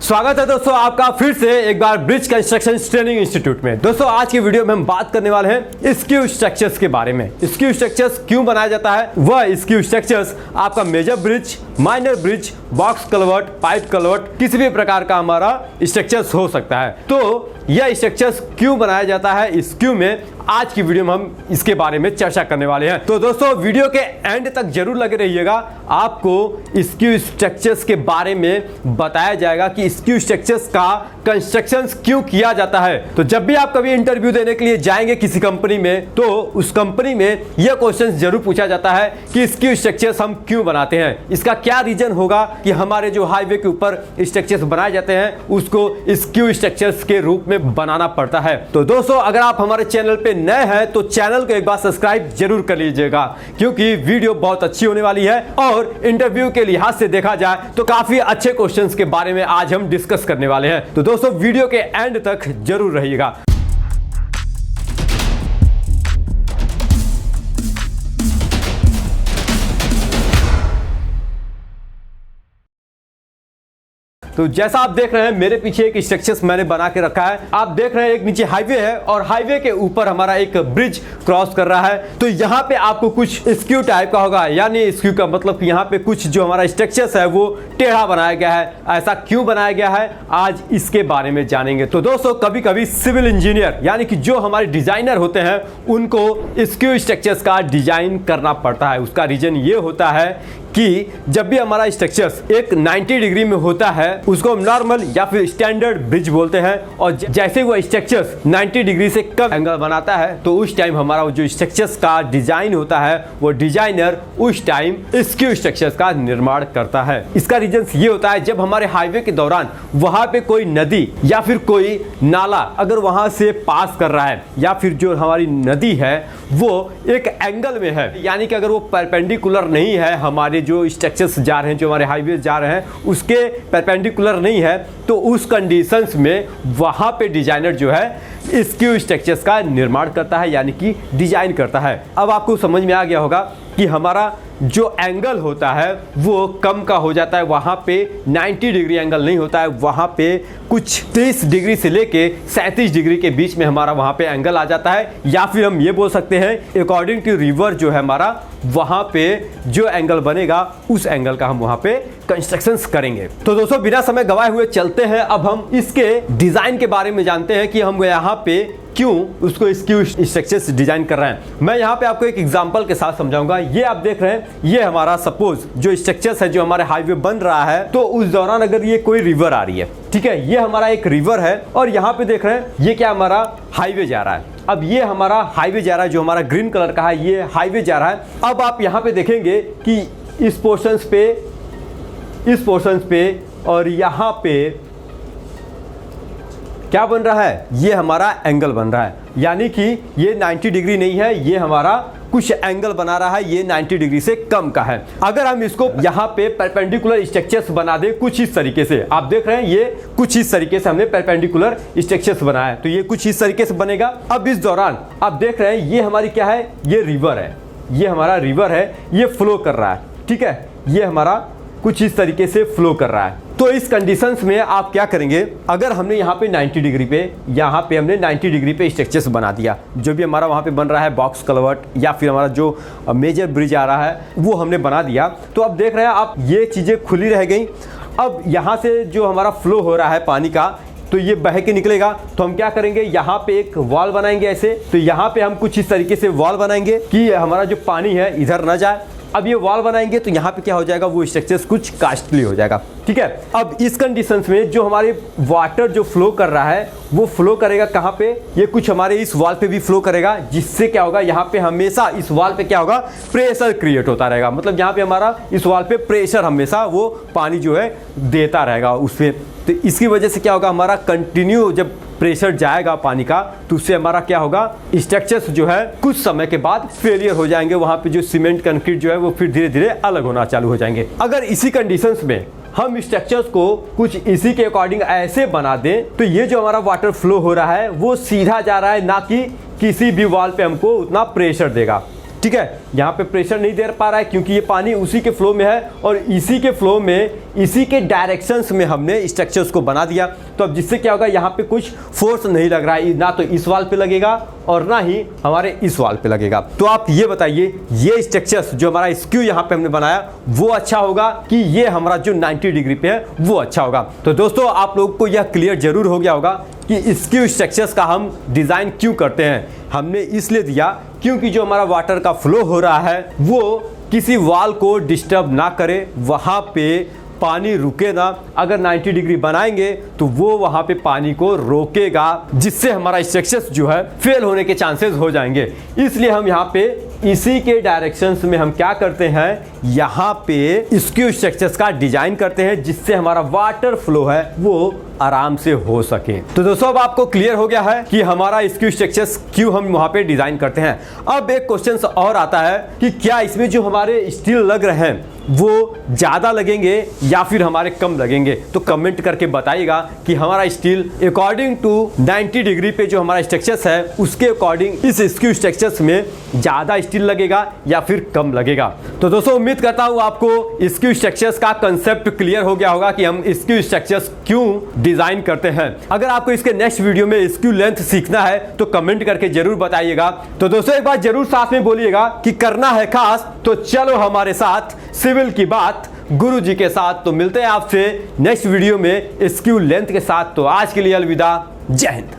स्वागत है दोस्तों आपका फिर से एक बार ब्रिज कंस्ट्रक्शन ट्रेनिंग इंस्टीट्यूट में। दोस्तों आज की वीडियो में हम बात करने वाले हैं स्क्यू स्ट्रक्चर्स के बारे में। स्क्यू स्ट्रक्चर्स क्यों बनाया जाता है, वह स्क्यू स्ट्रक्चर्स आपका major bridge, minor bridge, box culvert, pipe culvert, किसी भी प्रकार का हमारा स्ट्रक्चर्स हो सकता है। तो यह स्ट्रक्चर्स क्यों बनाया जाता है स्क्यू में, आज की वीडियो में हम इसके बारे में चर्चा करने वाले हैं। तो दोस्तों वीडियो के एंड तक जरूर लगे रहिएगा, आपको स्क्यू स्ट्रक्चर्स के बारे में बताया जाएगा कि स्क्यू स्ट्रक्चर्स का कंस्ट्रक्शन क्यों किया जाता है। तो जब भी आप कभी इंटरव्यू देने के लिए जाएंगे किसी कंपनी में, तो उस कंपनी में यह क्वेश्चन जरूर पूछा जाता है कि स्क्यू स्ट्रक्चर्स हम क्यों बनाते हैं, इसका क्या रीजन होगा कि हमारे जो हाईवे के ऊपर स्ट्रक्चर्स बनाए जाते हैं उसको स्क्यू स्ट्रक्चर्स के रूप में बनाना पड़ता है। तो दोस्तों अगर आप हमारे चैनल पे नए हैं तो चैनल को एक बार सब्सक्राइब जरूर कर लीजिएगा, क्योंकि वीडियो बहुत अच्छी होने वाली है और इंटरव्यू के लिहाज से देखा जाए तो काफी अच्छे क्वेश्चंस के बारे में आज हम डिस्कस करने वाले हैं। तो दोस्तों वीडियो के एंड तक जरूर रहिएगा। तो जैसा आप देख रहे हैं मेरे पीछे एक स्ट्रक्चर्स मैंने बना के रखा है। आप देख रहे हैं एक नीचे हाईवे है और हाईवे के ऊपर हमारा एक ब्रिज क्रॉस कर रहा है। तो यहाँ पे आपको कुछ स्क्यू टाइप का होगा, यानी स्क्यू का मतलब कि यहाँ पे कुछ जो हमारा स्ट्रक्चर्स है वो टेढ़ा बनाया गया है। ऐसा क्यों बनाया गया है आज इसके बारे में जानेंगे। तो दोस्तों कभी कभी सिविल इंजीनियर यानी कि जो हमारे डिजाइनर होते हैं उनको स्क्यू स्ट्रक्चर्स का डिजाइन करना पड़ता है। उसका रीजन ये होता है कि जब भी हमारा स्ट्रक्चर्स एक 90 डिग्री में होता है उसको हम नॉर्मल या फिर स्टैंडर्ड ब्रिज बोलते हैं, और जैसे वो स्ट्रक्चर्स 90 डिग्री से कम एंगल बनाता है तो उस टाइम हमारा जो स्ट्रक्चर्स का डिजाइन होता है वो डिजाइनर उस टाइम स्क्यू स्ट्रक्चर्स का निर्माण करता है। इसका रीजन ये होता है जब हमारे हाईवे के दौरान वहां पे कोई नदी या फिर कोई नाला अगर वहां से पास कर रहा है, या फिर जो हमारी नदी है वो एक एंगल में है, यानी कि अगर वो परपेंडिकुलर नहीं है, हमारे जो स्ट्रक्चर्स जा रहे हैं, जो हमारे हाईवे जा रहे हैं उसके परपेंडिकुलर नहीं है, तो उस कंडीशंस में वहां पे डिजाइनर जो है स्क्यू स्ट्रक्चर्स का निर्माण करता है, यानी कि डिजाइन करता है। अब आपको समझ में आ गया होगा कि हमारा जो एंगल होता है वो कम का हो जाता है, वहां पे 90 डिग्री एंगल नहीं होता है, वहां पे कुछ 30 डिग्री से लेके 37 डिग्री के बीच में हमारा वहां पे एंगल आ जाता है। या फिर हम ये बोल सकते हैं अकॉर्डिंग टू रिवर जो है हमारा, वहां पे जो एंगल बनेगा उस एंगल का हम वहां पे कंस्ट्रक्शंस करेंगे। तो दोस्तों बिना समय गवाए हुए चलते हैं, अब हम इसके डिजाइन के बारे में जानते हैं कि हम यहाँ पे क्यों उसको स्क्यू स्ट्रक्चर्स डिजाइन कर रहे हैं। मैं यहाँ पे आपको एक एग्जांपल के साथ समझाऊंगा। ये आप देख रहे हैं, ये हमारा सपोज जो स्ट्रक्चर्स है जो हमारे हाईवे बन रहा है, तो उस दौरान अगर ये कोई रिवर आ रही है, ठीक है, ये हमारा एक रिवर है और यहाँ पे देख रहे हैं ये क्या हमारा हाईवे जा रहा है। अब ये हमारा हाईवे जा रहा है, जो हमारा ग्रीन कलर का है ये हाईवे जा रहा है। अब आप यहाँ पे देखेंगे कि इस पोर्शंस पे और यहाँ पे क्या बन रहा है, ये हमारा एंगल बन रहा है, यानी कि ये 90 डिग्री नहीं है, ये हमारा कुछ एंगल बना रहा है, ये 90 डिग्री से कम का है। अगर हम इसको यहाँ पे परपेंडिकुलर स्ट्रक्चर्स बना दे कुछ इस तरीके से, आप देख रहे हैं ये कुछ इस तरीके से हमने परपेंडिकुलर स्ट्रक्चर्स बनाया है, तो ये कुछ इस तरीके से बनेगा। अब इस दौरान आप देख रहे हैं ये हमारी क्या है, ये रिवर है, ये हमारा रिवर है, ये फ्लो कर रहा है, ठीक है, ये हमारा कुछ इस तरीके से फ्लो कर रहा है। तो इस कंडीशंस में आप क्या करेंगे, अगर हमने यहाँ पे 90 डिग्री पे, यहाँ पे हमने 90 डिग्री पे स्ट्रक्चर्स बना दिया, जो भी हमारा वहाँ पे बन रहा है बॉक्स कलवर्ट या फिर हमारा जो मेजर ब्रिज आ रहा है वो हमने बना दिया, तो अब देख रहे हैं आप ये चीज़ें खुली रह गई। अब यहाँ से जो हमारा फ्लो हो रहा है पानी का, तो ये बह के निकलेगा, तो हम क्या करेंगे यहाँ पे एक वॉल बनाएंगे ऐसे। तो यहाँ पे हम कुछ इस तरीके से वॉल बनाएंगे कि हमारा जो पानी है इधर ना जाए। अब ये वॉल बनाएंगे तो यहाँ पे क्या हो जाएगा, वो स्ट्रक्चर्स कुछ कास्टली हो जाएगा, ठीक है। अब इस कंडीशंस में जो हमारे वाटर जो फ्लो कर रहा है वो फ्लो करेगा कहाँ पे, ये कुछ हमारे इस वॉल पे भी फ्लो करेगा, जिससे क्या होगा यहाँ पे हमेशा इस वॉल पे क्या होगा, प्रेशर क्रिएट होता रहेगा। मतलब यहाँ पे हमारा इस वॉल पे प्रेशर हमेशा वो पानी जो है देता रहेगा उसमें। तो इसकी वजह से क्या होगा, हमारा कंटिन्यू जब प्रेशर जाएगा पानी का तो उससे हमारा क्या होगा, स्ट्रक्चर्स जो है कुछ समय के बाद फेलियर हो जाएंगे, वहां पे जो सीमेंट कंक्रीट जो है वो फिर धीरे धीरे अलग होना चालू हो जाएंगे। अगर इसी कंडीशंस में हम स्ट्रक्चर्स को कुछ इसी के अकॉर्डिंग ऐसे बना दें तो ये जो हमारा वाटर फ्लो हो रहा है वो सीधा जा रहा है, ना कि किसी भी वॉल पे हमको उतना प्रेशर देगा। ठीक है, यहाँ पे प्रेशर नहीं दे पा रहा है क्योंकि ये पानी उसी के फ्लो में है और इसी के फ्लो में, इसी के डायरेक्शंस में हमने स्ट्रक्चर्स को बना दिया। तो अब जिससे क्या होगा, यहाँ पे कुछ फोर्स नहीं लग रहा है, ना तो इस वाल पे लगेगा और ना ही हमारे इस वाल पे लगेगा। तो आप ये बताइए, ये स्ट्रक्चर्स जो हमारा स्क्यू यहाँ पे हमने बनाया वो अच्छा होगा कि ये हमारा जो 90 डिग्री पे है वो अच्छा होगा। तो दोस्तों आप लोगों को यह क्लियर जरूर हो गया होगा कि स्क्यू स्ट्रक्चर्स का हम डिजाइन क्यों करते हैं। हमने इसलिए दिया क्योंकि जो हमारा वाटर का फ्लो हो रहा है वो किसी वॉल को डिस्टर्ब ना करे, वहां पे पानी रुके ना। अगर 90 डिग्री बनाएंगे तो वो वहां पे पानी को रोकेगा, जिससे हमारा स्ट्रक्चर्स जो है फेल होने के चांसेस हो जाएंगे। इसलिए हम यहाँ पे इसी के डायरेक्शंस में हम क्या करते हैं, यहाँ पे स्क्यू स्ट्रक्चर्स का डिजाइन करते हैं, जिससे हमारा वाटर फ्लो है वो आराम से हो सके। तो दोस्तों अब आपको क्लियर हो गया है कि हमारा स्क्यू स्ट्रक्चर्स क्यों हम वहां पे डिजाइन करते हैं। अब एक क्वेश्चन और आता है कि क्या इसमें जो हमारे स्टील लग रहे हैं वो ज्यादा लगेंगे या फिर हमारे कम लगेंगे। तो कमेंट करके बताइएगा कि हमारा स्टील अकॉर्डिंग टू 90 डिग्री पे जो हमारा स्ट्रक्चर्स है उसके अकॉर्डिंग इस स्क्यू स्ट्रक्चर्स में ज्यादा स्टील लगेगा या फिर कम लगेगा। तो दोस्तों उम्मीद करता हूं आपको स्क्यू स्ट्रक्चर्स का कंसेप्ट क्लियर हो गया होगा कि हम स्क्यू स्ट्रक्चर्स क्यों डिजाइन करते हैं। अगर आपको इसके नेक्स्ट वीडियो में स्क्यू लेंथ सीखना है तो कमेंट करके जरूर बताइएगा। तो दोस्तों एक बात जरूर साथ में बोलिएगा कि करना है खास, तो चलो हमारे साथ सिविल की बात गुरु जी के साथ। तो मिलते हैं आपसे नेक्स्ट वीडियो में स्क्यू लेंथ के साथ। तो आज के लिए अलविदा, जय हिंद।